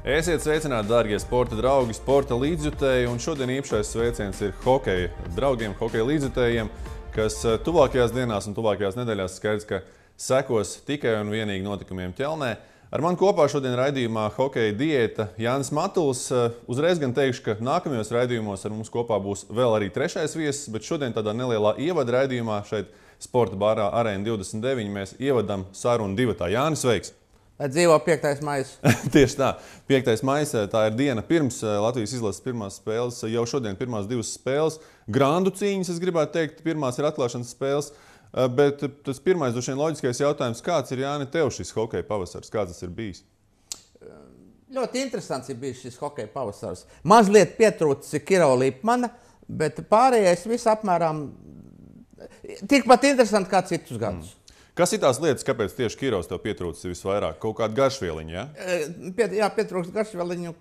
Esiet sveicināti, dārgie sporta draugi, sporta līdzjutēji, un šodien īpašais sveiciens ir hokeja draugiem, hokeja līdzjutējiem, kas tuvākajās dienās un tuvākajās nedēļās skaidrs, ka sekos tikai un vienīgi notikumiem Ķelnē. Ar mani kopā šodien raidījumā hokeja diēta Jānis Matuls. Uzreiz gan teikšu, ka nākamajos raidījumos ar mums kopā būs vēl arī trešais viesis, bet šodien tādā nelielā ievada raidījumā šeit sporta bārā Arēna 29 mēs ievadam sarunu divatā. Jānis, sveiks! Lai dzīvo 5. maijs. Tieši tā. 5. maijs, tā ir diena pirms Latvijas izlases pirmās spēles. Jau šodien pirmās divas spēles. Grandu cīņas, es gribētu teikt, pirmās ir atklāšanas spēles. Bet tas pirmais, droši vien loģiskais jautājums, kāds ir, Jāni, tev šis hokeja pavasars? Kāds tas ir bijis? Ļoti interesants ir bijis šis hokeja pavasars. Mazliet pietrūcis Kiro Lipmana, bet pārējais viss apmēram tikpat interesanti kā citus gadus. Kas ir tās lietas, kāpēc tieši Kirovs tev pietrūcis visvairāk? Kaut kāda garšvieliņa, ja? Jā, pietrūkst garšvieliņu.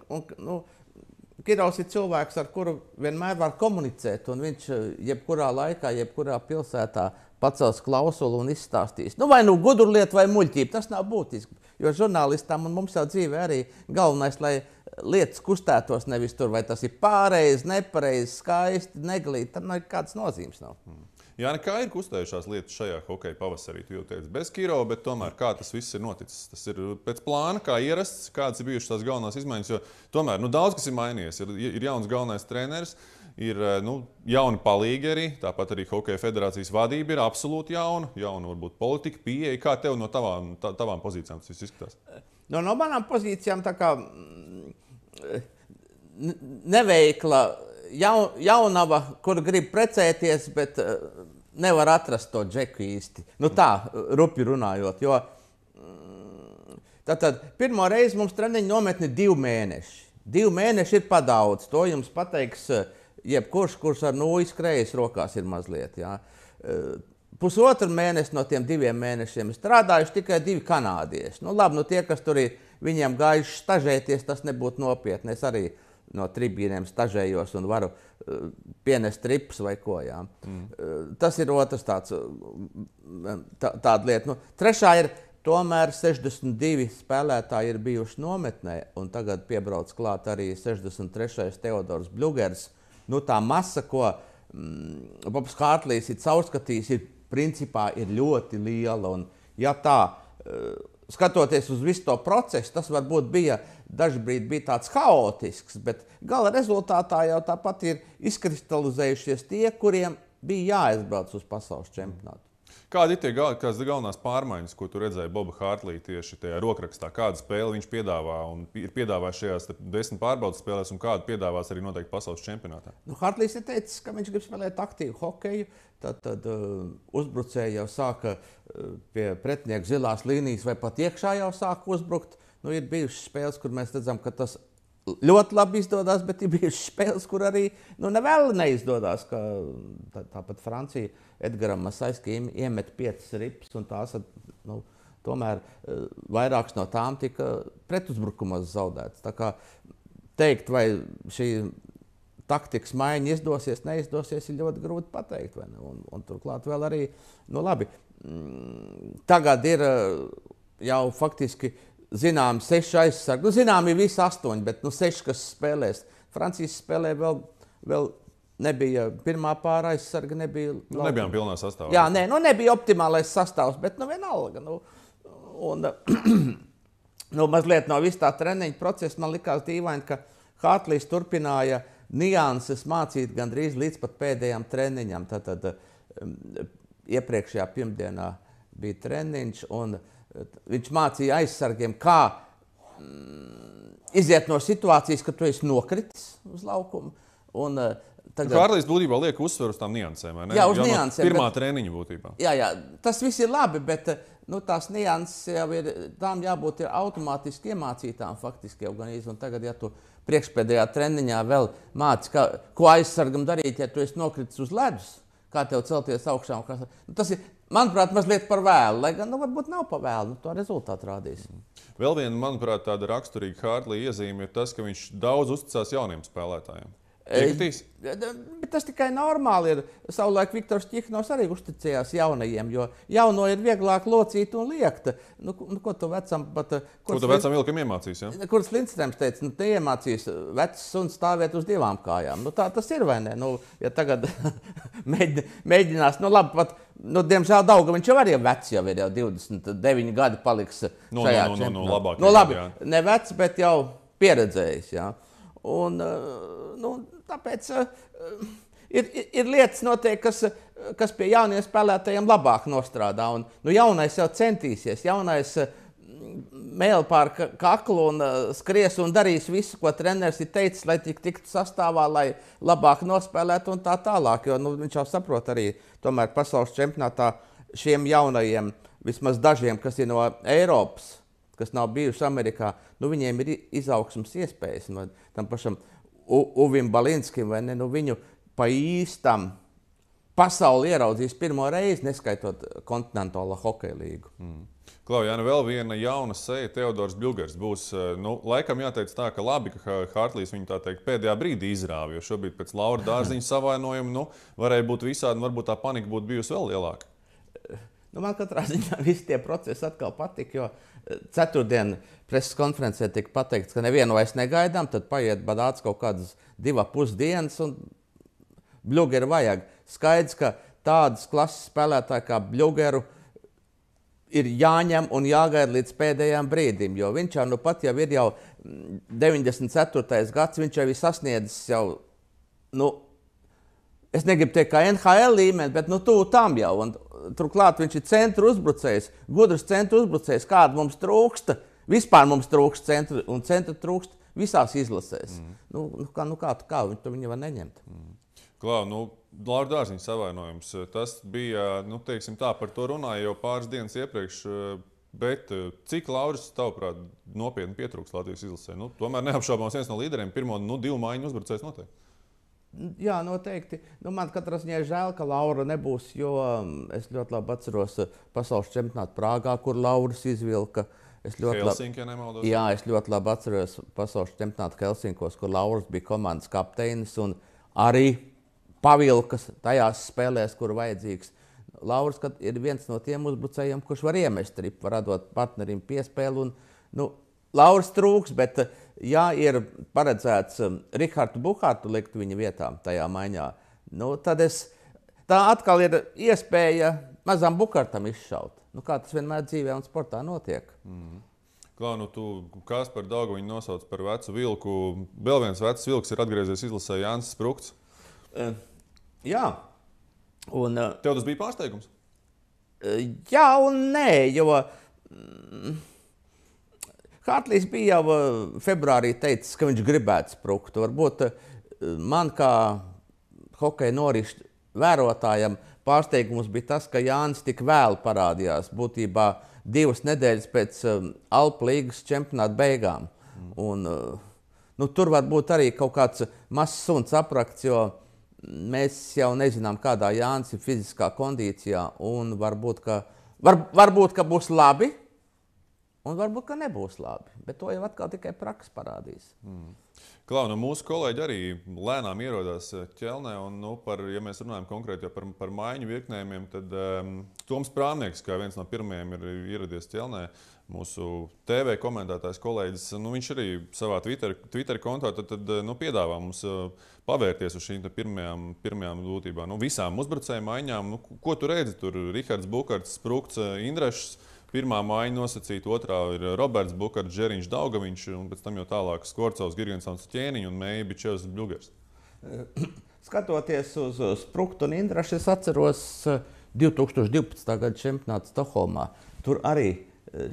Kirovs ir cilvēks, ar kuru vienmēr var komunicēt, un viņš jebkurā laikā, jebkurā pilsētā pacels klausulu un izstāstīs. Vai nu gudurlietu vai muļķību, tas nav būtiski. Jo žurnālistam un mums jau dzīvē arī galvenais, lai lietas kustētos nevis tur, vai tas ir pārreiz, nepareiz, skaisti, neglīti, tam nekādas nozīmes nav. Jāni, kā ir kustējušās lietas šajā hokeja pavasarī? Tu jau teici, bez Kiro, bet tomēr kā tas viss ir noticis? Tas ir pēc plāna, kā ierasts, kādas ir bijušas tās galvenās izmaiņas, jo tomēr daudz kas ir mainījies. Ir jauns galvenais treneris, ir jauni palīgi arī, tāpat arī Hokeja federācijas vadība ir absolūti jauna varbūt politika, pieeja. Kā tev no tavām pozīcijām tas viss izskatās? No manām pozīcijām tā kā neveikla jaunava, kur grib precēties, bet nevar atrast to džeku īsti. Tā, rupi runājot, jo tātad pirmo reizi mums treniņu nometni 2 mēneši. 2 mēneši ir padaudz, to jums pateiks jebkurš, kurš ar nūju skrējas rokās ir mazliet, jā. Pusotru mēnesi no tiem 2 mēnešiem strādājuši tikai 2 kanādieši. Labi, tie, kas tur ir, viņiem gājuši stažēties, tas nebūtu nopietni. Es arī no tribīniem stažējos un varu pienest trips vai ko. Jā. Tas ir otrs tāda lieta. Trešā ir, tomēr 62 spēlētāji ir bijuši nometnē, un tagad piebrauc klāt arī 63. Teodors Bļugers. Tā masa, ko Bobs Hārtlīs ir caurskatījis, principā ir ļoti liela. Un, ja tā, skatoties uz visu to procesu, tas varbūt dažbrīd bija tāds haotisks, bet gala rezultātā jau tāpat ir izkristalizējušies tie, kuriem bija jāaizbrauc uz pasaules čempionātu. Kādi ir kādas galvenās pārmaiņas, ko tu redzēji Boba Hārtlī tieši tajā rokrakstā? Kādu spēli viņš piedāvā un ir piedāvājis šajās 10 pārbaudas spēlēs un kādu piedāvās arī noteikti pasaules čempionātā? Hārtlīs ir teicis, ka viņš grib spēlēt aktīvu hokeju. Tad uzbrucēji jau sāka pie pretinieka zilās līnijas vai pat iekšā jau sāka uzbrukt. Ir bijušas spēles, kur mēs redzam, ka tas ļoti labi izdodas, bet ir bijušas spēles, kur arī nevēl neizdodas. Tāpat Francija Edgaram Masaiskijam iemet 5 rips, un tās tomēr vairākas no tām tika pretuzbrukumos zaudētas. Tā kā teikt, vai šī taktikas maiņa izdosies, neizdosies, ir ļoti grūti pateikt. Un turklāt vēl arī, labi, tagad ir jau faktiski zinām 6 aizsargi. Zinām ir visi 8, bet 6, kas spēlēs. Francijas spēlē vēl nebija pirmā pāra aizsarga, nebija. Nebijām pilnā sastāvā. Jā, nebija optimālais sastāvs, bet vienalga. Mazliet no visu tā treniņa procesa man likās dīvaini, ka Hārtlīs turpināja nianses mācīt gandrīz līdz pat pēdējām treniņam. Tātad iepriekšējā pirmdienā bija treniņš, un viņš mācīja aizsargiem, kā iziet no situācijas, ka tu esi nokritis uz laukumu. Hārtlīs būtībā liek uzsveru uz tām niansēm, vai ne? Jā, uz niansēm. Pirmā treniņa būtībā. Jā, tas viss ir labi, bet tās nianses jau ir, tām jābūt automātiski iemācītām faktiski jau gan īsti. Un tagad, ja tu priekšpēdējā treniņā vēl māci, ko aizsargam darīt, ja tu esi nokritis uz ledus, kā tev celties augšā. Tas ir, manuprāt, mazliet par vēlu, lai gan varbūt nav par vēlu, to rezultātu rādīs. Vēl viena, manuprāt, tāda raksturīga Hārtlī iezīme ir tas, ka viņš daudz uzticās jauniem spēlētājiem. Iekritīs? Bet tas tikai normāli ir. Savulaik Viktors Ķihnovs arī uzticējās jaunajiem, jo jauno ir vieglāk locīt un liekt. Ko tu vecam pat... Ko tu vecam vilkam iemācīs, ja? Kurš Lindstrēms teica, neiemācīs vecs suns stāvēt uz divām kājām. Tā tas ir, vai ne? Ja tagad mēģinās, labi, pat, diemžēl Daugaviņš jau arī vecs, jau ir 29 gadi paliks šajā čempionātā. Labāk. Labi, ne vecs, bet jau pieredzējis, jā. Un, tāpēc ir lietas notiek, kas pie jauniem spēlētājiem labāk nostrādā. Un, jaunais jau centīsies, jaunais mēl pār kaklu un skries un darīs visu, ko treneris ir teicis, lai tiktu sastāvā, lai labāk nospēlētu un tā tālāk. Jo viņš jau saprot arī tomēr pasaules čempionātā šiem jaunajiem, vismaz dažiem, kas ir no Eiropas, kas nav bijuši Amerikā, viņiem ir izaugsmas iespējas. Tam pašam Uvim Balinskim, vai ne, viņu pa īstam pasauli ieraudzīs pirmo reizi, neskaitot kontinentālo hokeja līgu. Klau, Jāni, vēl viena jauna seja, Teodors Bļugers. Būs, laikam jāteic tā, ka labi, ka Hartlīs viņu tā teikt pēdējā brīdī izrāva, jo šobrīd pēc Laura Dārziņa savainojuma, varēja būt visādi, varbūt tā panika būtu bijusi vēl lielāka. Man katrā ziņā visi tie procesi atkal patika, jo ceturtdien preses konferencē tika pateikts, ka nevienu vairs negaidām, tad paiet badāts kaut kādas 2,5 dienas un Bļugeru vajag. Skaidrs, ka tādas klases spēlētāji kā Bļugeru ir jāņem un jāgaida līdz pēdējām brīdim, jo viņš jau pat jau ir jau 94. gads, viņš jau ir sasniedzis jau, es negribu teikt kā NHL līmeni, bet tuvu tam jau. Un turklāt viņš ir centra uzbrucējs, gudrs centra uzbrucējs, kāda mums trūksta. Vispār mums trūkst centra, un centra trūkst visās izlasēs. Kā viņi var neņemt? Klau, Laura Dārziņa savainojums. Tas bija, teiksim tā, par to runāja jau pāris dienas iepriekš, bet cik Lauris, tavuprāt, nopietni pietrūkst Latvijas izlasē? Tomēr neapšaubāms viens no līderiem, pirmo 2 maiņu uzbrucējs noteikti. Jā, noteikti. Man katrā ziņā žēl, ka Laura nebūs, jo es ļoti labi atceros pasaules čempionātu Prāgā, kur Lauris izvilka. Helsinkī, ja nemaldos. Jā, es ļoti labi atceros pasaules čempionātu Helsinkos, kur Lauris bija komandas kapteinis un arī pavilkas tajās spēlēs, kur vajadzīgs. Lauris ir viens no tiem uzbrucējiem, kurš var iemest ripu, var atdot partnerim piespēli. Lauris trūks, bet ja ir paredzēts Rihardu Buhartu likt viņa vietā tajā maiņā, tad tā atkal ir iespēja mazam Buhartam izšaut. Kā tas vienmēr dzīvē un sportā notiek. Klau, tu Kasparu Daugaviņu nosauc par vecu vilku. Vēl viens vecs vilks ir atgriezies izlasē Jānis Sprukts. Jā. Tev tas bija pārsteigums? Jā un nē, jo Hartlīs bija jau februārī teicis, ka viņš gribētu Spruktu. Varbūt man kā hokeja norišu vērotājam pārsteigums bija tas, ka Jānis tik vēlu parādījās, būtībā 2 nedēļas pēc Alpu līgas čempionāta beigām. Un, tur var būt arī kaut kāds mazs suns aprakts, jo mēs jau nezinām, kādā Jānis ir fiziskā kondīcijā, un varbūt, ka būs labi, un varbūt, ka nebūs labi. Bet to jau atkal tikai praksa parādīs. Klau, mūsu kolēģi arī lēnām ierodās Ķelnē, un, ja mēs runājam konkrēti par maiņu virknējumiem, tad Toms Prāmnieks, kā viens no pirmajiem, ir ieradies Ķelnē, mūsu TV komentētājs kolēģis, viņš arī savā Twitter kontā tad piedāvā mums pavērties uz šīm pirmajām būtībā. Visām uzbrucēju maiņām, ko tu redzi? Tur Rihards Bukarts, Sprukts, Indrešs. Pirmā maiņa nosacīta, otrā ir Roberts Bukarts, Žeriņš Daugaviņš, un pēc tam jau tālāk Skvorcovs, Girgensons, Ķēniņš un Meija Bičevs Bļugers. Skatoties uz Spruktu un Indrešu, es atceros 2012. gada čempionātu Stokholmā. Tur arī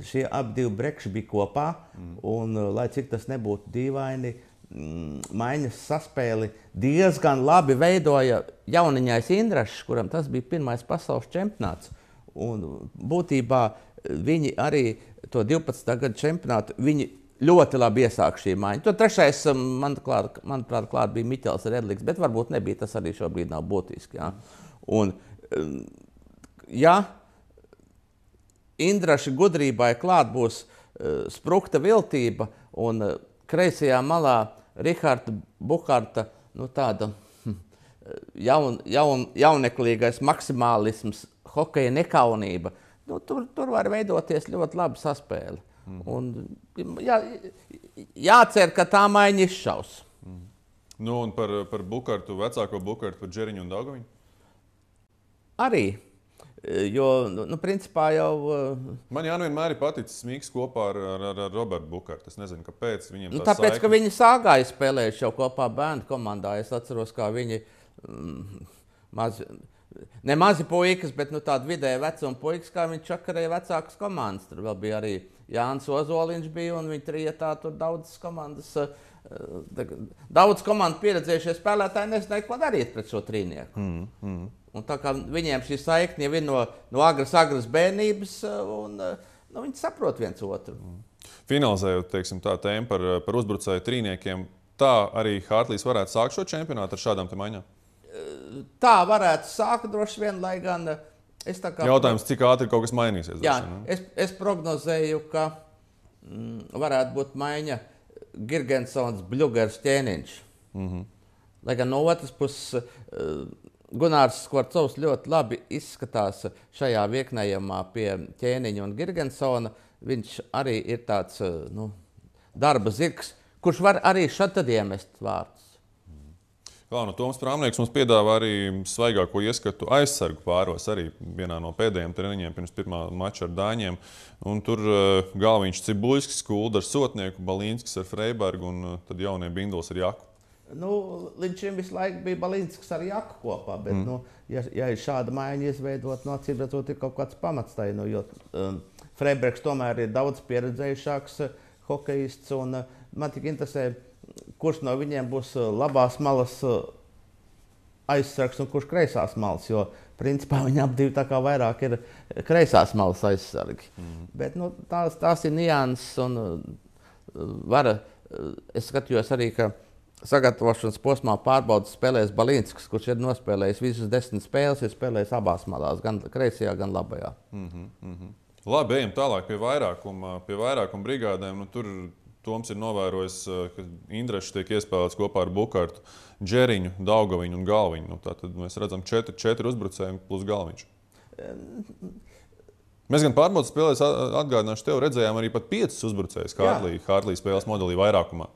šie abi brekši bija kopā, un, lai cik tas nebūtu dīvaini, maiņas saspēli diezgan labi veidoja jauniņais Indrešs, kuram tas bija pirmais pasaules čempionāts. Un būtībā viņi arī to 12. gada čempionātu ļoti labi iesāk šī maiņa. To trešais, manuprāt, klāt bija Miķels Redliks, bet varbūt nebija, tas arī šobrīd nav būtiski. Jā. Un, ja Indraša gudrībai klāt būs Sprukta viltība un kreisajā malā Riharda Buharta tāda jauneklīgais maksimālisms, hokeja nekaunība. Tur var veidoties ļoti laba saspēle. Un jācer, ka tā maiņa izšaus. Nu, un par Bukartu, vecāko Bukartu, par Džeriņu un Daugaviņu? Arī. Jo, principā jau... Man vienmēr ir paticis Smīgs kopā ar Robertu Bukartu. Es nezinu, kāpēc viņiem tā tāpēc, ka viņi sāgāja spēlējuši jau kopā bērnu komandā. Es atceros, kā viņi ne mazi puikas, bet tādi vidēji vecuma puikas, kā viņi čakarēja vecākas komandas. Tur vēl bija arī Jānis Ozoliņš bija, un viņi trietā tur daudzas komandas, daudz komandu pieredzējušie spēlētāji nezināja, ko darīt pret šo trīnieku. Un tā kā viņiem šī saikne jau ir no agras bērnības, un viņi saprot viens otru. Finalizējot, teiksim, tā tēma par uzbrucēju trīniekiem, tā arī Hartlīs varētu sākt šo čempionātu ar šādām te maiņām? Tā varētu sākt droši vien, lai gan es tā kā... Jautājums, cik ātri kaut kas mainīsies? Jā, es prognozēju, ka varētu būt maiņa Girgensons, Bļugers, Ķēniņš. Lai gan no otras puses Gunārs Skvarcovs ļoti labi izskatās šajā vieknējumā pie Ķēniņa un Girgensona. Viņš arī ir tāds darba zirgs, kurš var arī šad tad iemest vārdus. Toms Prāmnieks mums piedāvā arī svaigāko ieskatu aizsargu pāros arī vienā no pēdējiem treniņiem pirms pirmā mača ar Dāņiem. Un tur Galviņš Cibuļskis, Kulda ar Sotnieku, Balīnskis ar Freibergu un tad jaunie Binduls ar Jaku. Līdz šim visu laiku bija Balīnskis ar Jaku kopā, bet ja ir šāda maiņa izveidot, acīm redzot, ir kaut kāds pamats tai, jo Freibergs tomēr ir daudz pieredzējušāks hokejists, un man tik interesē, kurš no viņiem būs labās malas aizsargs un kurš kreisās malas, jo principā viņi ap divi tā kā vairāk ir kreisās malas aizsargi. Bet tās ir nianses un es skatījos arī, ka sagatavošanas posmā pārbaudas spēlēs Balīnskis, kurš ir nospēlējis visas 10 spēles, ir spēlējis abās malās, gan kreisajā, gan labajā. Labi, ejam tālāk pie vairākuma brigādēm. Tur Toms ir novērojis, ka Indrešs tiek iespēlēts kopā ar Bukartu, Džeriņu, Daugaviņu un Galviņu. Tātad mēs redzam 4 uzbrucēji plus Galviņš. Mēs gan pārbaudas spēlēs atgādināšu tev, redzējām arī pat 5 uzbrucējus Hartlī spēles modelī vairākumā.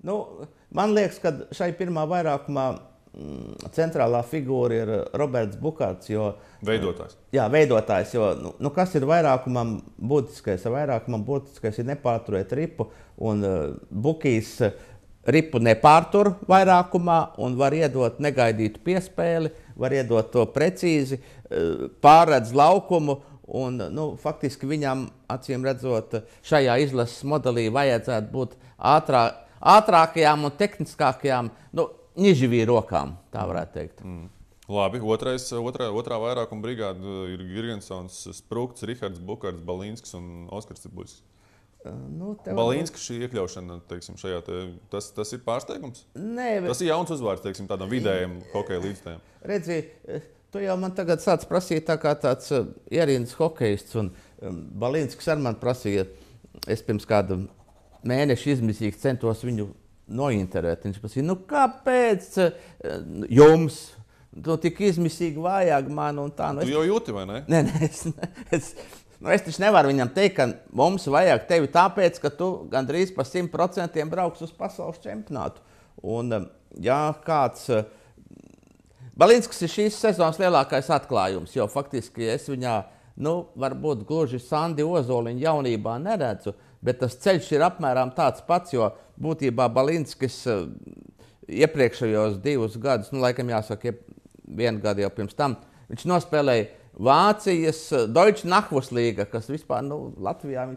Man liekas, ka šai pirmā vairākumā centrālā figūra ir Roberts Bukarts. Veidotājs. Jā, veidotājs. Kas ir vairākumam būtiskais? Vairākumam būtiskais ir nepārturēt ripu. Un Bukijs ripu nepārtur vairākumā un var iedot negaidītu piespēli, var iedot to precīzi, pārredz laukumu. Un, faktiski viņam, acīm redzot, šajā izlases modelī vajadzētu būt ātrākajām un tehniskākajām niživī rokām, tā varētu teikt. Labi, otrā vairākuma brigāda ir Girgensons, Sprukts, Rihards Bukarts, Balīnskis un Oskars Cibuļskis. Balīnskis šī iekļaušana, teiksim, šajā tas ir pārsteigums? Nē, tas ir jauns uzvārds, teiksim, tādam vidējam hokeja līdzstājam. Redzi, tu jau man tagad sāc prasīt tā kā tāds ierindas hokejists, un Balīnskis ar man prasīja, es pirms kādu mēnešu izmisīgi centos viņu nointerēt. Viņš prasīja, kāpēc jums tik izmisīgi vajag man un tā? Tu jau jūti, vai ne? Nē, es taču nevaru viņam teikt, ka mums vajag tevi tāpēc, ka tu gandrīz pa 100% brauks uz pasaules čempionātu. Un, ja kāds... Balīnskis ir šīs sezonas lielākais atklājums, jo faktiski es viņā, varbūt gluži Sandi Ozoliņu jaunībā neredzu, bet tas ceļš ir apmēram tāds pats, jo būtībā Balīnskis iepriekšējos 2 gadus, laikam jāsaka, 1 gadu jau pirms tam, viņš nospēlēja Vācijas Deutsche Nachwuslīga, kas vispār Latvijā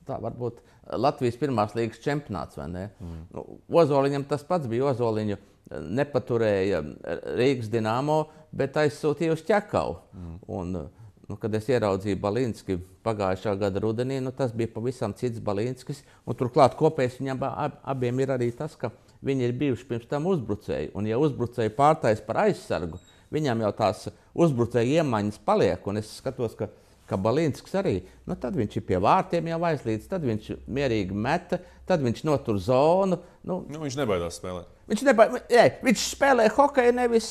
tā varbūt Latvijas pirmās līgas čempionāts, vai ne? Ozoliņam tas pats bija. Ozoliņu nepaturēja Rīgas Dinamo, bet aizsūtīja uz Ķekavu. Un, kad es ieraudzīju Balīnski pagājušā gada rudenī, tas bija pavisam cits Balīnskis. Un turklāt kopējs viņam abiem ir arī tas, ka viņi ir bijuši pirms tam uzbrucēji. Un ja uzbrucēji pārtais par aizsargu, viņam jau tās uzbrucēja iemaņas paliek. Un es skatos, ka Balīnskis arī, tad viņš ir pie vārtiem jau aizlīdz, tad viņš mierīgi meta, tad viņš notur zonu. Viņš nebaidās spēlēt. Viņš spēlē hokeju, nevis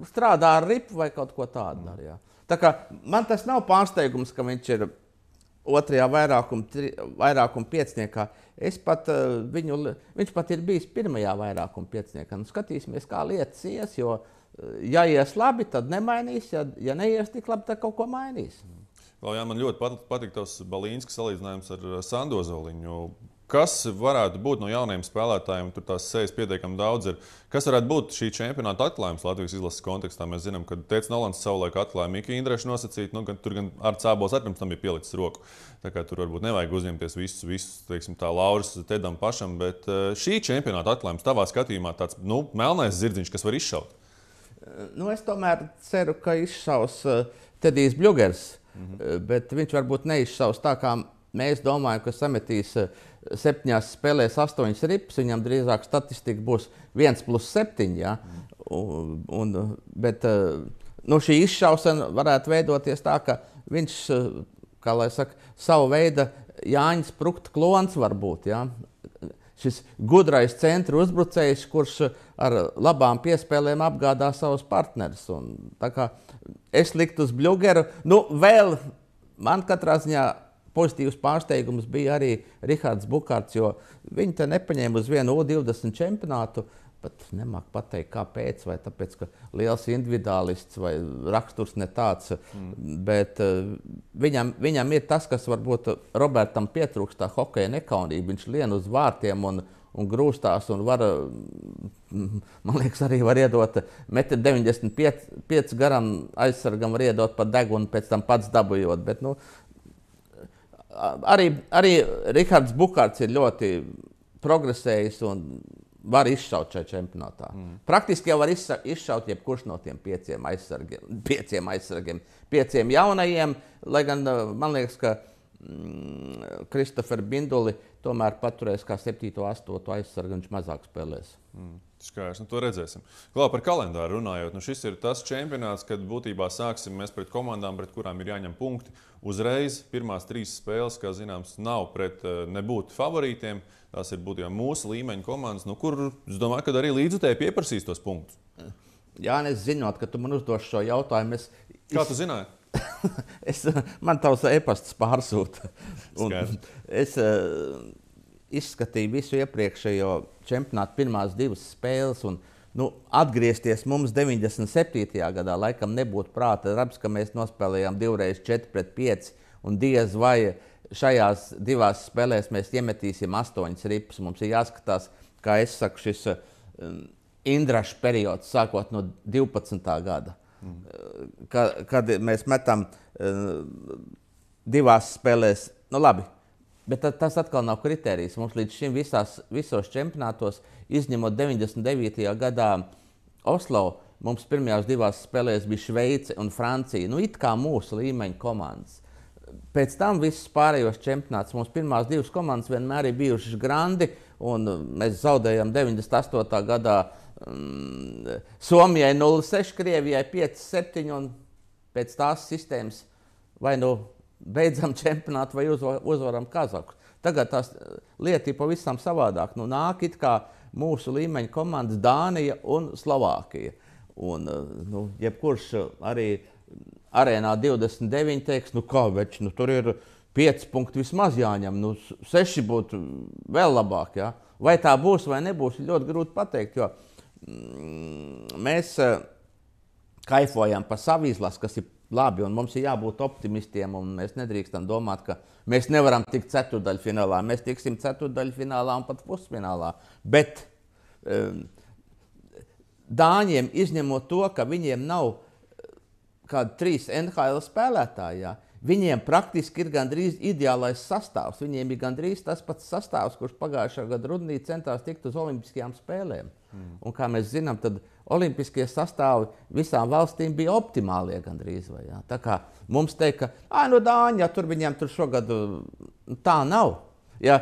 strādā ar ripu vai kaut ko tādu. Jā. Tā kā man tas nav pārsteigums, ka viņš ir otrajā vairākuma pieciniekā. Viņš pat ir bijis pirmajā vairākuma pieciniekā. Nu, skatīsimies, kā lietas ies, jo ja ies labi, tad nemainīs, ja neies tik labi, tad kaut ko mainīs. Jā, man ļoti patīk tavs Balīnska salīdzinājums ar Sando Zoliņu. Kas varētu būt no jaunajiem spēlētājiem, tur tās sejas pietiekami daudz ir. Kas varētu būt šī čempionāta atklājums Latvijas izlases kontekstā? Mēs zinām, ka Tētis Nolans savulaik atklāja Miku Indrešu nosacīt, tur gan ar Cābols arī pirms tam bija pielicis roku. Tā kā tur varbūt nevajag uzņemties visus teiksim, tā lauras Tedam pašam, bet šī čempionāta atklājums tavā skatījumā tāds, melnais zirdziņš, kas var izšaut? Es tomēr ceru, ka izšaus Tedijs Bļugers, bet viņš varbūt neizšaus tā, kā mēs domājam, ka sametīs 7 spēlēs 8 rips, viņam drīzāk statistika būs 1+7. Ja? Bet šī izšaušana varētu veidoties tā, ka viņš, kā lai saka, savu veidu Jāņa Sprukta klons var būt. Ja? Šis gudrais centra uzbrucējs, kurš ar labām piespēlēm apgādā savus partnerus. Tā kā es liktu uz Bļugeru, vēl man katrā ziņā pozitīvs pārsteigums bija arī Rihards Bukārts, jo viņi te nepaņēma uz vienu U20 čempionātu, pat nemāk pateikt, kāpēc, vai tāpēc, ka liels individuālists vai raksturs ne tāds, bet viņam ir tas, kas varbūt Robertam pietrūkst, tā hokeja nekaunība. Viņš lien uz vārtiem un grūstās un var, man liekas, arī var iedot 1,95 m garam aizsargam, var iedot pa degunu, pēc tam pats dabujot, bet, Arī Rihards Bukārts ir ļoti progresējis un var izšaut šajā čempionātā. Praktiski jau var izšaut jebkurš no tiem 5 aizsargiem. 5 jaunajiem, lai gan man liekas, ka Kristoferu Binduli tomēr paturēs kā 7. 8. aizsargu, viņš mazāk spēlēs. Skaisti, to redzēsim. Par kalendāru runājot, šis ir tas čempionāts, kad būtībā sāksim mēs pret komandām, pret kurām ir jāņem punkti. Uzreiz pirmās 3 spēles, kā zināms, nav pret nebūt favorītiem. Tās ir būtībā mūsu līmeņa komandas, kur, es domāju, ka arī līdzutēji pieprasīs tos punktus. Jā, es zinot, ka tu man uzdoši šo jautājumu. Kā tu zināji? Man tavs e-pasts pārsūta. Es izskatīju visu iepriekšējo čempionātu pirmās 2 spēles. Atgriezties mums 97. gadā laikam nebūtu prāta darbs, ka mēs nospēlējām 2x4-5 un diez vai šajās 2 spēlēs mēs iemetīsim 8 rips. Mums ir jāskatās, kā es saku, šis Indraša periods sākot no 12. gada. Kad mēs metam 2 spēlēs, labi, bet tas atkal nav kritērijs. Mums līdz šim visos čempionātos, izņemot 99. gadā Oslo, mums pirmajās 2 spēlēs bija Šveice un Francija, it kā mūsu līmeņa komandas. Pēc tam visus pārējos čempionātus mums pirmās 2 komandas vienmēr ir bijušas grandi, un mēs zaudējām 98. gadā Somijai 0-6, Krievijai 5-7, un pēc tās sistēmas vai beidzam čempionātu vai uzvaram Kazakus. Tagad tās lieta ir pavisam savādāk. Nāk it kā mūsu līmeņa komandas Dānija un Slovākija. Un jebkurš arī arēnā 29 teiks, kā več, tur ir 5 punkti vismaz jāņem, 6 būtu vēl labāk. Ja? Vai tā būs vai nebūs, ļoti grūti pateikt, jo mēs kaifojam par savu izlasi, kas ir labi, un mums ir jābūt optimistiem, un mēs nedrīkstam domāt, ka mēs nevaram tikt ceturdaļfinālā. Mēs tiksim ceturdaļfinālā un pat pusfinālā. Bet Dāņiem, izņemot to, ka viņiem nav kādi 3 NHL spēlētāji, ja, viņiem praktiski ir gandrīz ideālais sastāvs. Viņiem ir gandrīz tas pats sastāvs, kurš pagājušā gada rudenī centās tikt uz olimpiskajām spēlēm. Un kā mēs zinām, tad olimpiskie sastāvi visām valstīm bija optimālie gandrīz. Vai, ja. Tā kā mums teikt, ka Dāņi, ja tur viņiem tur šogad tā nav. Ja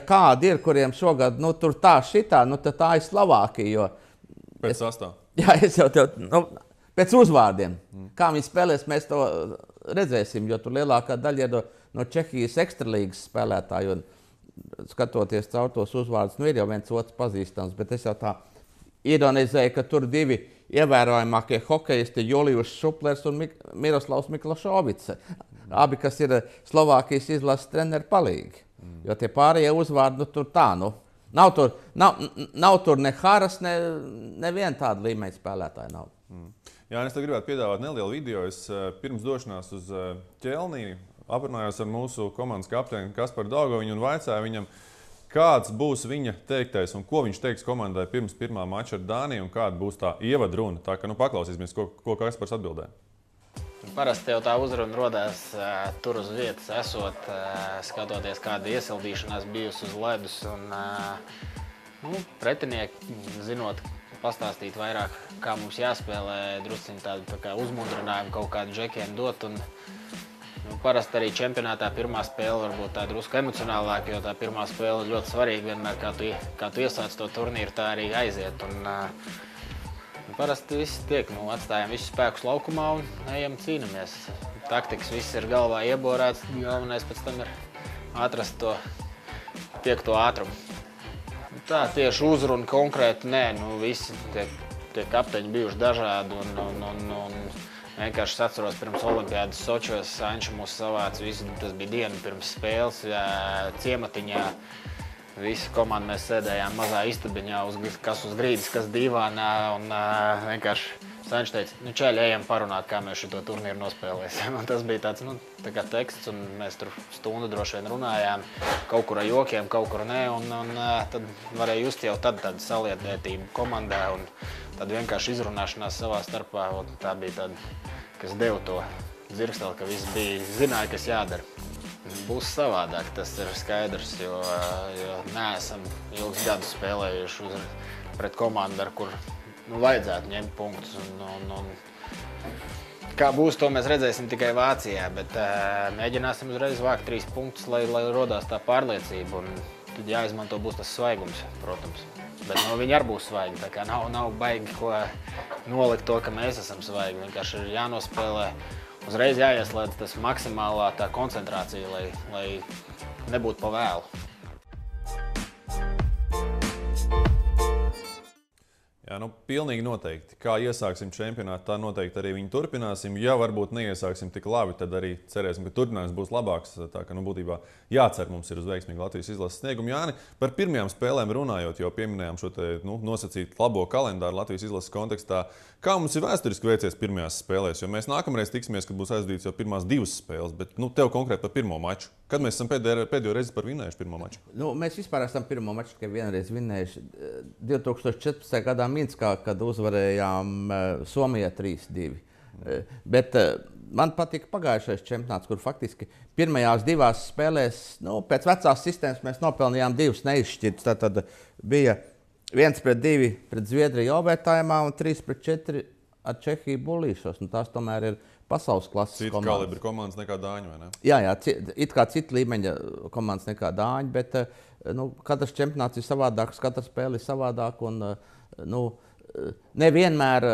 kādi ir, kuriem šogad tur tā šitā, tad tā ir Slovākija. Pēc sastāvā? Jā, es jau tev, pēc uzvārdiem. Kā viņi spēlēs, mēs to redzēsim, jo tur lielākā daļa ir no Čehijas ekstralīgas spēlētāju. skatoties caur tos uzvārdus, ir jau viens otrs pazīstams, bet es jau tā ironizēju, ka tur divi ievērojamākie hokeisti - Julijus Šuplers un Miroslavs Miklašovics. Abi, kas ir Slovākijas izlases treneri palīgi. Jo tie pārējie uzvārdi, tur tā, nav tur ne Haras, neviena tāda līmeņa spēlētāja nav. Jā, es gribētu piedāvāt nelielu video. Es pirms došanās uz Ķelnī aprunājos ar mūsu komandas kapteini Kasparu Daugoviņu un vaicāju viņam, kāds būs viņa teiktais un ko viņš teiks komandai pirms pirmā mača ar Dāniju un kāda būs tā ievadruna. Tā kā paklausīsimies, ko Kaspars atbildēja. Parasti jau tā uzruna rodās tur uz vietas esot, skatoties, kāda iesildīšanās bijusi uz ledus. Un, pretinieki, zinot, pastāstīt vairāk, kā mums jāspēlē, drusciņi tādu tā kā uzmundrinājumu kaut kādu džekiem dot. Parasti arī čempionātā pirmā spēle varbūt tā drusku emocionālāka, jo tā pirmā spēle ir ļoti svarīga vienmēr, kā tu iesāc to turnīru, tā arī aiziet. Parasti visi tiek, atstājam visus spēkus laukumā un ejam cīnamies. Taktikas viss ir galvā ieborēts, galvenais pēc tam ir atrast to piekto ātrumu. Tā tieši uzruna konkrēti nē, visi tie kapteņi bijuši dažādi un vienkārši atceros pirms olimpiādas Sočos, Anča mūs savāca, tas bija diena pirms spēles, ciematiņā. Visi komandi mēs sēdējām mazā istabiņā, kas uz grīdas, kas divānā, un vienkārši Sančs teica, čēļi, ejam parunāt, kā mēs šo turnīru nospēlēsim. Tas bija tāds, tā kā teksts, un mēs tur stundu droši vien runājām, kaut kur ar jokiem, kaut kur nē, un tad varēja just jau tad tādu saliedētību komandā, un tad vienkārši izrunāšanās savā starpā, tā bija tāda, kas deva to dzirksteli, ka viss zināja, kas jādara. Būs savādāk, tas ir skaidrs, jo neesam ilgus gadus spēlējuši pret komandu, ar kur vajadzētu ņemt punktus. Kā būs, to mēs redzēsim tikai Vācijā, bet mēģināsim uzreiz vākt 3 punktus, lai rodās tā pārliecība. Un tad jāizmanto būs tas svaigums, protams. Bet viņi arī būs svaigi, tā kā nav baigi ko nolikt to, ka mēs esam svaigi. Vienkārši ir jānospēlē. Uzreiz jāieslēdz tas maksimālā tā koncentrācija, lai nebūtu pa vēlu. Jā, pilnīgi noteikti. Kā iesāksim čempionātu, tā noteikti arī viņu turpināsim. Ja varbūt neiesāksim tik labi, tad arī cerēsim, ka turpinājums būs labāks. Tā kā būtībā jācer mums ir uz veiksmīgu Latvijas izlases sniegumu. Jāni, par pirmajām spēlēm runājot, jau pieminējām šo nosacītu labo kalendāru Latvijas izlases kontekstā. Kā mums ir vēsturiski veicies pirmajās spēlēs? Jo mēs nākamreiz tiksimies, kad būs aizdīts jau pirmās 2 spēles, bet tev konkrēti par pirmo maču. Kad mēs esam pēdējo reizi vinējuši pirmo maču? Mēs vispār esam pirmo maču tikai vienreiz vinējuši 2014. gadā Minskā, kad uzvarējām Somijā 3-2. Bet man patika pagājušais čempionāts, kur faktiski pirmajās 2 spēlēs, pēc vecās sistēmas mēs nopelnījām 2 neizšķirtus. Tad bija 1-2 pret Zviedriju overtājumā un 3-4 ar Čehiju bulīšos. Tās tomēr ir pasaules klases komandas. Cita kalibra komandas nekā Dāņu, vai ne? Jā, it kā cita līmeņa komandas nekā Dāņu, bet katrs čempionāts ir savādāks, katra spēle ir savādāka. Nevienmēr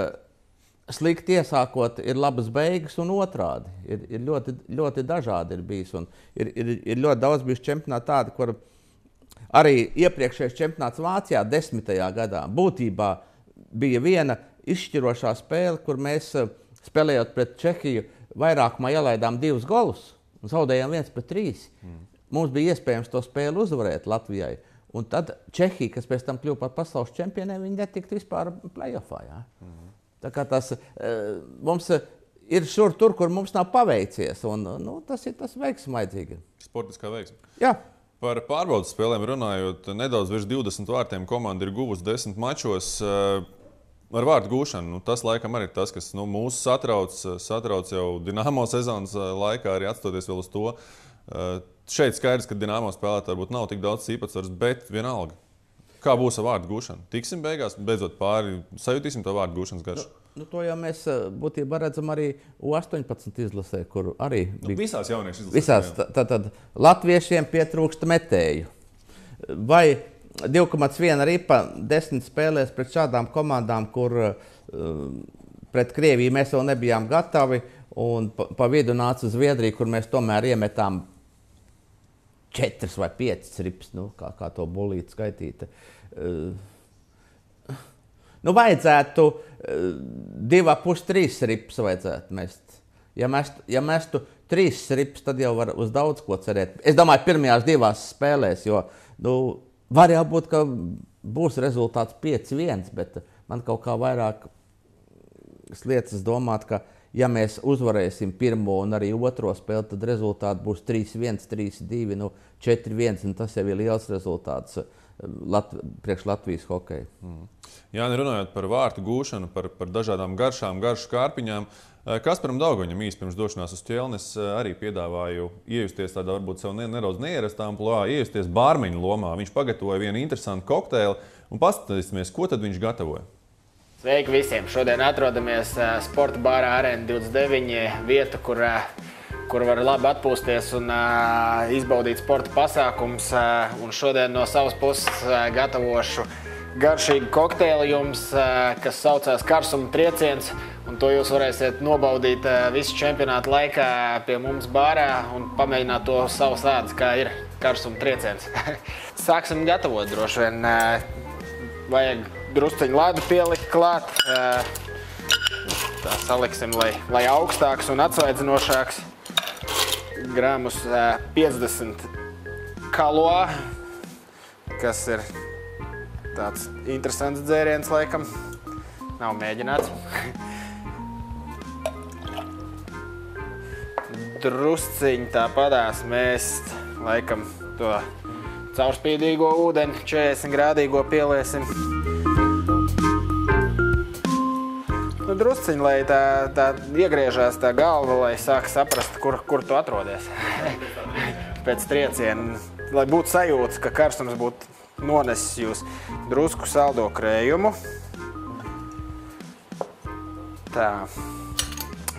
slikti iesākot ir labas beigas un otrādi. Ir ļoti, ļoti dažādi ir bijis. Ir ļoti daudz bijis čempionāti tādi, kur arī iepriekšējais čempionāts Vācijā 10. gadā būtībā bija viena izšķirošā spēle, kur mēs spēlējot pret Čehiju vairākumā ielaidām 2 golus un zaudējām 1-3. Mums bija iespējams to spēli uzvarēt Latvijai. Un tad Čehija, kas pēc tam kļuva par pasaules čempioni, viņi netika vispār play-offā. Ja? Tā kā tas mums ir šur tur, kur mums nav paveicies. Un, tas ir tas veiksmi vajadzīgi. Sportiskā veiksme. Jā. Par pārbaudas spēlēm runājot, nedaudz virs 20 vārtiem komanda ir guvusi 10 mačos. Ar vārdu gūšanu, tas laikam arī ir tas, kas mūs satrauc jau Dinamo sezonas laikā, arī atstoties vēl uz to. Šeit skaidrs, ka Dinamo spēlētāji varbūt nav tik daudz īpatsvars, bet vienalga. Kā būs ar vārdu gūšanu? Tiksim beigās, beidzot pāri, sajutīsim to vārdu gūšanas garšu. To jau mēs būtībā redzam arī U18 izlasē, kur arī bija. Visās jauniešu izlasēs. Visās, tad latviešiem pietrūkst metēju. Vai 2,1 ripa 10 spēlēs pret šādām komandām, kur pret Krieviju mēs vēl nebijām gatavi, un pa vidu nāca Zviedrija, kur mēs tomēr iemetām 4 vai 5 rips, nu, kā to bulīti skaitīt. Nu, vajadzētu 2,5–3 rips vajadzētu mest. Ja mestu 3 rips, tad jau var uz daudz ko cerēt. Es domāju, pirmajās 2 spēlēs, jo var jau būt, ka būs rezultāts 5-1, bet man kaut kā vairāk lietas domāt, ka ja mēs uzvarēsim pirmo un arī otro spēli, tad rezultāti būs 3-1, 3-2, 4-1, un tas jau ir liels rezultāts priekš Latvijas hokeja. Jāni, runājot par vārtu gūšanu, par dažādām garšu kārpiņām, Kasparam Daugaņam īsti pirms došanās uz Ķelnes arī piedāvāju iejusties tādā varbūt sev nedaudz neierastā amplitūdā, iejusties bārmeņa lomā. Viņš pagatavoja vienu interesantu kokteili un paskatīsimies, ko tad viņš gatavoja. Sveiki visiem! Šodien atrodamies sporta bārā Arēna 29, vieta, kur var labi atpūsties un izbaudīt sporta pasākums. Un šodien no savas puses gatavošu garšīgu kokteili jums, kas saucās Karsuma trieciens. Un to jūs varēsiet nobaudīt visu čempionātu laikā pie mums bārā un pamēģināt to savas ēdas, kā ir karsuma trieciens. Sāksim gatavot droši vien. Vajag drusciņu ledu pielikt klāt. Tā saliksim, lai augstāks un atsvaidzinošāks. Gramus 50 kaloā, kas ir tāds interesants dzēriens laikam. Nav mēģināts. Drusciņi tāpadās mēst, laikam, to caurspīdīgo ūdeni, 40 grādīgo pieliesim. Drusciņi, lai tā iegriežās tā galva, lai sāk saprast, kur tu atrodies pēc trieciena. Lai būtu sajūtas, ka karstums būtu nonesis jūs drusku saldo krējumu. Tā.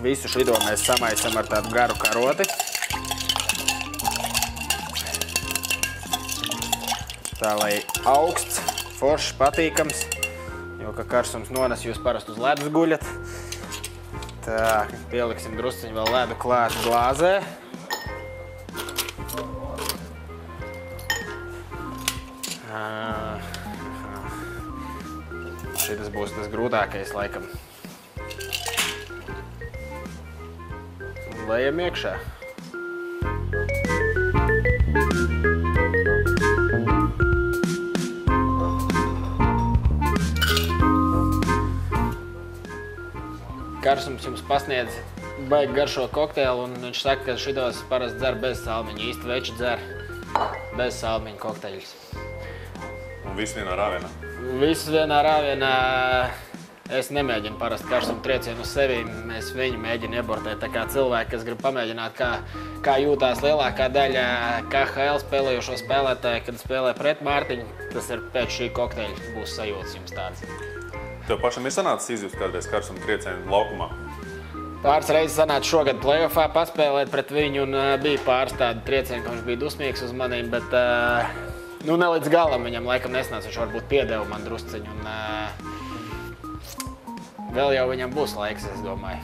Visu šido mēs samaisam ar tādu garu karoti. Tā, lai augsts, foršs, patīkams, jo, ka karstums nones, jūs parasti uz ledus guļat. Tā, pieliksim drusciņu vēl ledu klāt glāzē. Šitas būs tas grūtākais, laikam. Lejam iekšā. Karsums jums pasniedz baigi garšo kokteili, un viņš saka, ka šitos parasti dzer bez salmiņa. Īsti veči dzer bez salmiņa kokteļus. Un viss vienā rāvienā? Viss vienā rāvienā. Es nemēģinu parasti karstumu triecienu uz sevi, viņi mēģina iebortēt. Tā kā cilvēki, kas grib pamēģināt, kā jūtās lielākā daļa KHL spēlējošo spēlētāju, kad spēlē pret Mārtiņu, tas ir pēc šī kokteļa būs sajūtas jums tāds. Tev pašam ir sanācis izjust kādreiz karstumu triecienu laukumā? Pāris reizes sanāca šogad playoffā paspēlēt pret viņu, un bija pāris tādi triecieni, ka viņš bija dusmīgs uz manīm, bet ne līdz galam viņam laikam nesnāca, viņš varbūt piedeva man drusciņu. Vēl jau viņam būs laiks, es domāju.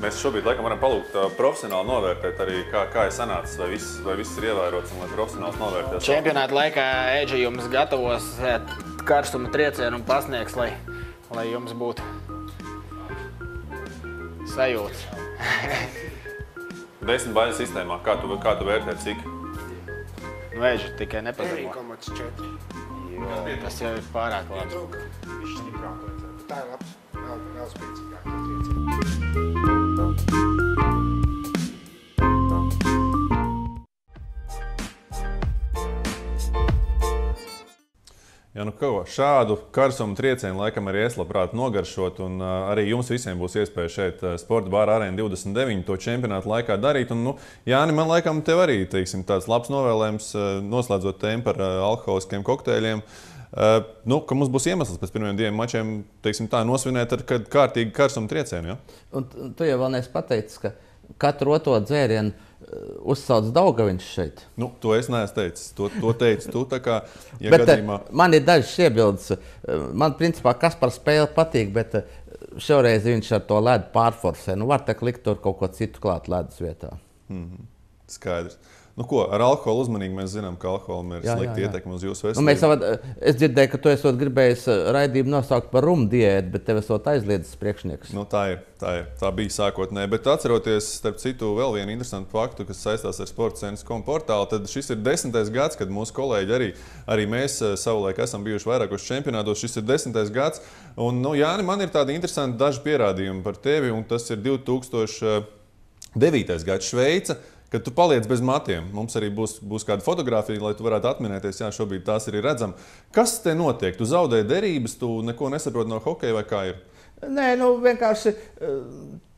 Mēs šobrīd laikam varam palūgt profesionāli novērtēt arī, kā ir sanācis, vai viss ir ievērots un lai profesionāls novērtēs. Čempionāta laikā Eģi jums gatavos karstuma triecienu un pasniegs, lai jums būtu sajūtas. 10 baļu sistēmā, kā tu vērtē, cik? Eģi tikai nepazemo. 3,4. Tas jau ir pārāk labi. Ietrūka, viņš stiprāk vajadzētu. Tā ir labs, vēl spēcīgāk trieciens. Jā, šādu karstumu triecienu laikam arī es labprāt nogaršot, un arī jums visiem būs iespēja šeit sporta bārā Arēna 29 to čempionātu laikā darīt. Un, Jāni, man laikam tev arī tāds labs novēlējums, noslēdzot tēmu par alkoholiskiem kokteļiem, ka mums būs iemesls pēc pirmajiem 2 mačiem, nosvinēt ar kārtīgu karstumu triecienu. Ja? Un tu jau vēl neesi pateicis, ka katru otro dzērienu uzsauc Daugaviņš šeit. To es neesmu teicis. To teici tu. Tā kā, ja bet gadījumā... man ir dažas iebildes. Man, principā, Kaspars spēle patīk, bet šoreiz viņš ar to ledu pārforsē. Var likt tur kaut ko citu klāt ledus vietā. Skaidrs. Ar alkoholu uzmanīgi mēs zinām, ka alkoholam ir slikta ietekme uz jūsu veselību. Es dzirdēju, ka tu esot gribējis raidījumu nosaukt par rumu diētu, bet tev esot aizliedzis priekšnieks. Tā ir. Tā bija sākotnēji. Bet atceroties, starp citu, vēl vienu interesantu faktu, kas saistās ar sportcentrs.com portālu, tad šis ir 10. gads, kad mūsu kolēģi arī mēs savulaik esam bijuši vairākos čempionātos. Šis ir 10. gads. Un, Jāni, man ir tādi interesanti daži pierādījumi par tevi, un tas ir 2009. gads Šveica. Kad tu paliec bez matiem, mums arī būs kāda fotografija, lai tu varētu atminēties. Jā, šobrīd tās arī redzam. Kas te notiek? Tu zaudēji derības, tu neko nesaproti no hokeja vai kā ir? Nē, vienkārši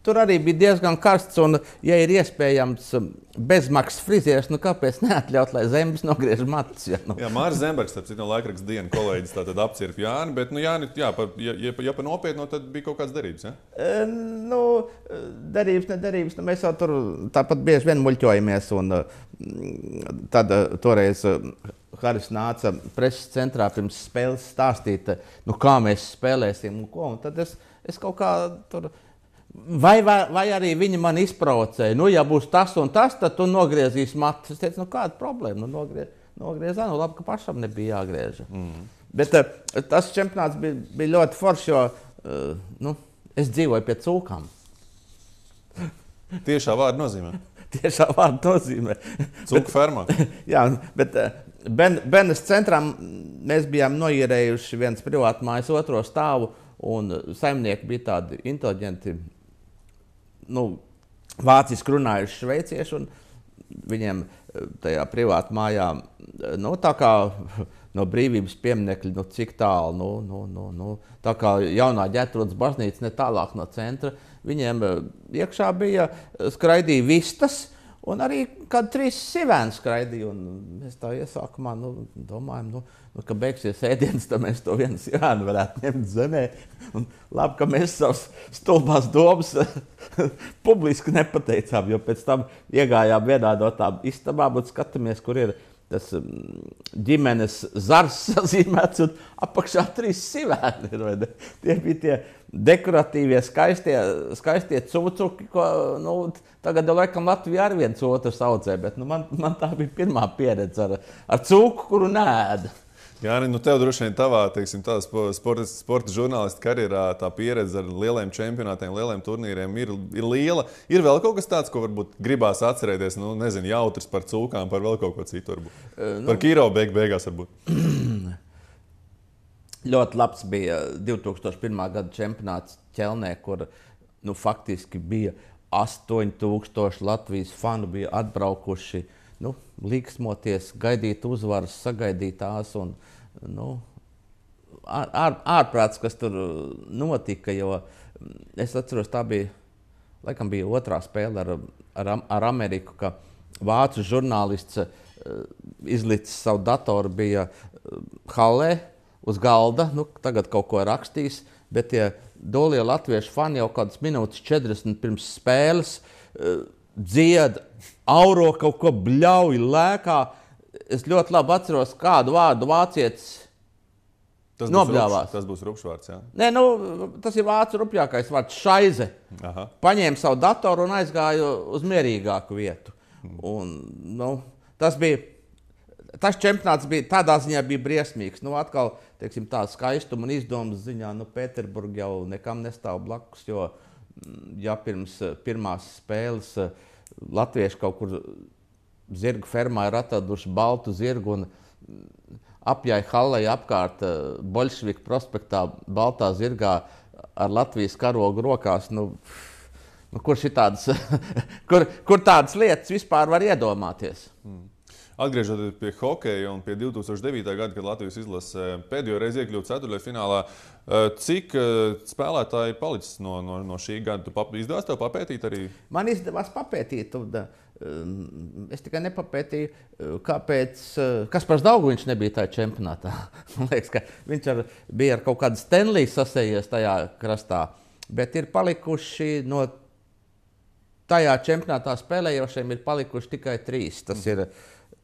tur arī bija diezgan karsts. Un, ja ir iespējams bezmaksas frizieris, kāpēc neatļaut, lai Zembis nogriež matus? Ja, Jā, Māris Zembergs, starp citu, no laikraksta Diena kolēģis tātad apcirp Jāni. Bet, Jāni, ja pa nopietno, tad bija kaut kāds derības, ja? Derības, nederības. Mēs jau tur tāpat bieži vien muļķojamies. Un tad toreiz Haris nāca preses centrā pirms spēles stāstīt, kā mēs spēlēsim un ko. Un tad es kaut kā tur... Vai arī viņi man izprovocēja, ja būs tas un tas, tad tu nogriezīsi matus. Es teicu, kāda problēma? Nogriezā, labi, ka pašam nebija jāgriež. Bet tas čempionāts bija ļoti foršs, jo es dzīvoju pie cūkām. Tiešā vārda nozīmē. Tiešā vārda nozīmē. Cūku fermā. Jā, bet Benes centrā mēs bijām noīrējuši viens privātu mājas otro stāvu, un saimnieki bija tādi inteliģenti, vāciski runājuši šveicieši, un viņiem tajā privātu mājā, tā kā no brīvības pieminekļa, cik tālu, tā kā jaunā Ģertrūdes baznīca ne tālāk no centra, viņiem iekšā bija skraidīja vistas, un arī kādi 3 sivēni skraidīja, un mēs tā iesākumā domājam, ka beigsies ēdienas, tad mēs to vienu sivēnu varētu ņemt zemē. Un labi, ka mēs savas stulbās domas publiski nepateicām, jo pēc tam iegājām vienā no tām istabām un skatāmies, kur ir tas ģimenes zars sazīmēts un apakšā 3 sivēni. Tie bija tie dekoratīvie, skaistie cūcuki, ko tagad laikam Latvijā ar viens otru saucē, bet man tā bija pirmā pieredze ar cūku, kuru neēda. Jāni, tev droši vien tavā, sporta žurnālista karjerā tā pieredze ar lieliem čempionātiem, lieliem turnīriem ir liela. Ir vēl kaut kas tāds, ko varbūt gribās atcerēties, jautrs par cūkām, par vēl kaut ko citu varbūt. Par Kīro beigās varbūt. Ļoti labs bija 2001. gada čempionāts Ķelnē, kur faktiski bija 8000 Latvijas fanu bija atbraukuši, liksmoties, gaidīt uzvaras, sagaidīt tās un ārprāts, kas tur notika, jo es atceros, tā bija, laikam bija otrā spēle ar Ameriku, ka vācu žurnālists izlicis savu datoru, bija hallē uz galda, tagad kaut ko rakstījis, bet tie dolie latviešu fani jau kādas minūtes 40 pirms spēles dzied, auro kaut ko bļauj, lēkā. Es ļoti labi atceros, kādu vārdu vācietis nobļāvās. Tas būs rupšvārds, jā? Nē, tas ir vācu rupjākais vārds šaize. Aha. Paņēma savu datoru un aizgāju uz mierīgāku vietu. Un, tas čempionāts bija, tādā ziņā bija briesmīgs. Atkal, teiksim, tā skaistuma un izdomas ziņā, Pēterburga jau nekam nestāv blakus, jo pirms pirmās spēles latvieši kaut kur zirgu fermā ir atraduši baltu zirgu un apjāja hallei apkārt Boļševiku prospektā baltā zirgā ar Latvijas karogu rokās. Kur tādas lietas vispār var iedomāties? Atgriežoties pie hokeja un pie 2009. gada, kad Latvijas izlase pēdējo reizi iekļuva ceturtdaļfinālā, cik spēlētāji ir palicis no šī gada? Izdevās tev papētīt arī? Man izdevās papētīt. Es tikai nepapētīju, kāpēc Kaspars Dauguviņš nebija tajā čempionātā. Man liekas, ka viņš bija ar kaut kādu Stanley sasējies tajā krastā, bet ir palikuši no tajā čempionātā spēlējošiem ir palikuši tikai 3.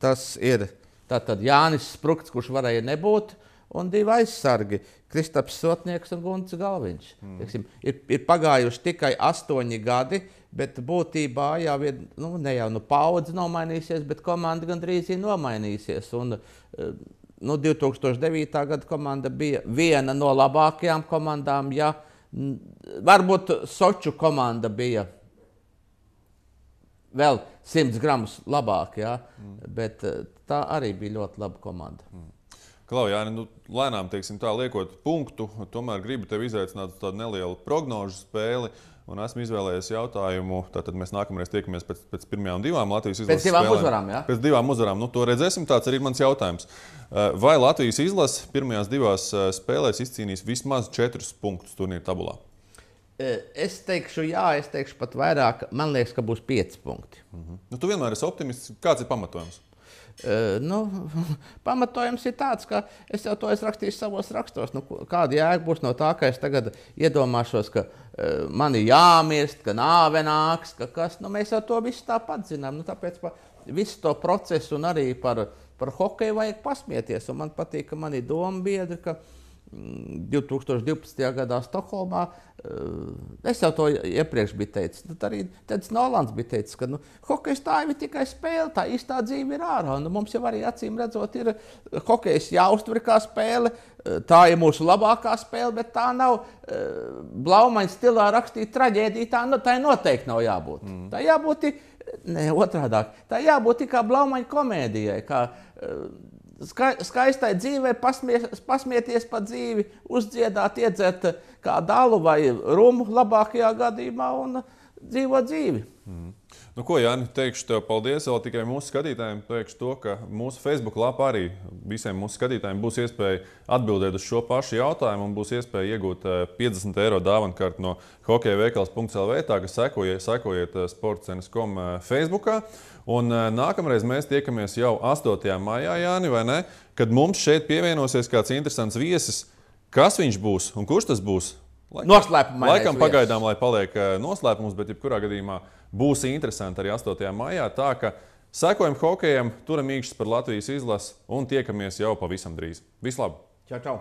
Tas ir tātad Jānis Sprukts, kurš varēja nebūt, un 2 aizsargi - Kristaps Sotnieks un Gunts Galviņš. Teiksim, ir pagājuši tikai 8 gadi, bet būtībā jau ir, ne jau paudze nomainīsies, bet komanda gandrīz ir nomainīsies. Un, 2009. Gada komanda bija viena no labākajām komandām, ja varbūt Soču komanda bija vēl 100 gramus labāk, ja? Bet tā arī bija ļoti laba komanda. Klau, Jāni, lēnām, teiksim tā, liekot punktu, tomēr gribu tevi izaicināt uz tādu nelielu prognožu spēli. Un esmu izvēlējies jautājumu, tātad mēs nākamreiz tiekamies pēc pirmajām 2 Latvijas izlases spēlēm. Pēc 2 uzvarām, jā? Pēc 2 uzvarām. To redzēsim, tāds arī ir mans jautājums. Vai Latvijas izlase pirmajās 2 spēlēs izcīnīs vismaz 4 punktus turnīra tabulā? Es teikšu jā, es teikšu pat vairāk. Man liekas, ka būs 5 punkti. Tu vienmēr esi optimists. Kāds ir pamatojums? Pamatojums ir tāds, ka es jau to esmu rakstījis savos rakstos. Kāda jēga būs no tā, ka es tagad iedomāšos, ka man ir jāmirst, ka nāve nāks, ka kas. Mēs jau to visu tāpat zinām. Tāpēc par visu to procesu un arī par hokeju vajag pasmieties. Un man patīk, ka man ir doma biedri, ka 2012. gadā Stokholmā, es jau to iepriekš biju teicis, arī Teds Nolans bija teicis, ka hokejs tā ir tikai spēle, tā īstā dzīve ir ārā. Mums jau arī acīm redzot, ir hokejs jāuztver kā spēle, tā ir mūsu labākā spēle, bet tā nav Blaumaņa stilā rakstīta traģēdija, tā noteikti nav jābūt. Tā jābūt, otrādāk, tā jābūt tikai Blaumaņa komēdijai, kā skaistai dzīvei, pasmieties par dzīvi, uzdziedāt, iedzert kādu alu vai rumu labākajā gadījumā un dzīvot dzīvi. Ko, Jāni, teikšu tev paldies vēl tikai mūsu skatītājiem. Teikšu to, ka mūsu Facebook lapā arī visiem mūsu skatītājiem būs iespēja atbildēt uz šo pašu jautājumu un būs iespēja iegūt 50 eiro dāvankarti no hokejveikals.lv, tā ka sekojiet sportcenas.com Facebookā. Un nākamreiz mēs tiekamies jau 8. maijā, Jāni, vai ne? Kad mums šeit pievienosies kāds interesants viesis. Kas viņš būs un kurš tas būs? Laikam pagaidām, lai paliek noslēpums, bet jebkurā gadījumā būs interesanti arī 8. maijā. Tā ka sekojam hokejam, turam īkšķis par Latvijas izlasi un tiekamies jau pavisam drīz. Vislabāk! Čau, čau!